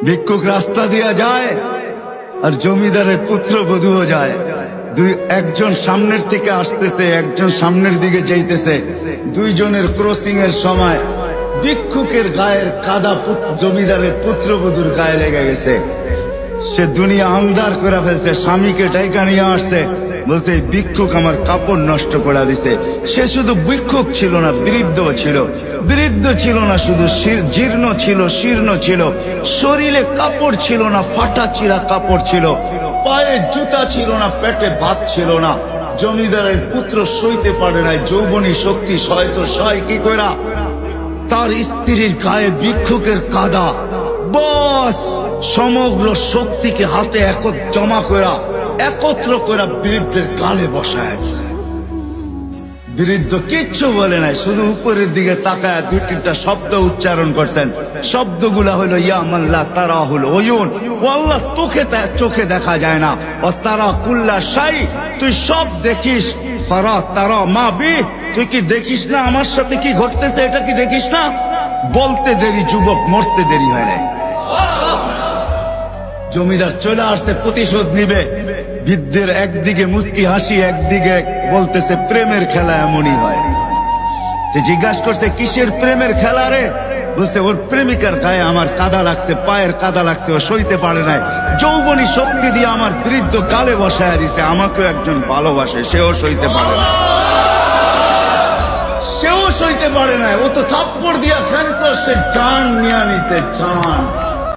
ভিক্ষুক রাস্তা দিয়া যায় আর জমিদারের পুত্রবধূও যায়। একজন সামনের থেকে আসতেছে, একজন সামনের দিকে যাইতেছে। দুইজনের ক্রসিং এর সময় ভিক্ষুকের গায়ের কাদা জমিদারের পুত্রবধূর গায়ে লেগে গেছে। সে দুনিয়া আন্ধার করে ফেলছে, স্বামীকে ডাইকা নিয়ে আসছে, বলছে ভিক্ষুক আমার কাপড় নষ্ট করে দিছে। সে শুধু ভিক্ষুক ছিল না, বৃদ্ধ ছিল। বৃদ্ধ ছিল না শুধু, জীর্ণ ছিল, শীর্ণ ছিল। শরীরে কাপড় ছিল না, ফাটা চিরা কাপড় ছিল। পায়ে জুতা ছিল না, পেটে ভাত ছিল না। জমিদারের পুত্র সইতে পারে নাই, যৌবনী শক্তি সয় তো সয় কি কইরা। তার স্ত্রীর গায়ে ভিক্ষুকের কাদা, বস সমগ্র শক্তিকে হাতে জমা করা, একত্র করা বৃদ্ধের গালে বসায় দিছে। বৃদ্ধ কিচ্ছু বলে নাই, শুধু উপরের দিকে তাকায় দুই তিনটা শব্দ উচ্চারণ করছেন। শব্দগুলা হলো ইয়া মাল্লা তারা হলো ওয়ুন, ও আল্লাহ চোখে দেখা যায় না। ও তারা কুল্লা শাই, তুই সব দেখিস। ফারা তারা মা বি, তুই কি দেখিস না আমার সাথে কি ঘটতেছে, এটা কি দেখিস না? বলতে দেরি যুবক, মরতে দেরি হয় না। জমিদার চলে আসছে, প্রতিশোধ নিবে। বৃদ্ধের একদিকে মুস্কি হাসি, একদিকে বলতেছে প্রেমের খেলা এমনই হয়। জিজ্ঞাসা করছে কিসের প্রেমের খেলা রে? বলছে ওর প্রেমিকার গায়ে আমার কাদা লাগছে, পায়ের কাদা লাগছে, ও সইতে পারে নাই। যৌবনী শক্তি দিয়ে আমার বৃদ্ধ গালে বসায় দিছে। আমাকেও একজন ভালোবাসে, সেও সইতে পারে না, সেও সইতে পারে না। ও তো থাপ্পড় দিয়া খেন, সে জান নিয়ে নিছে, জান।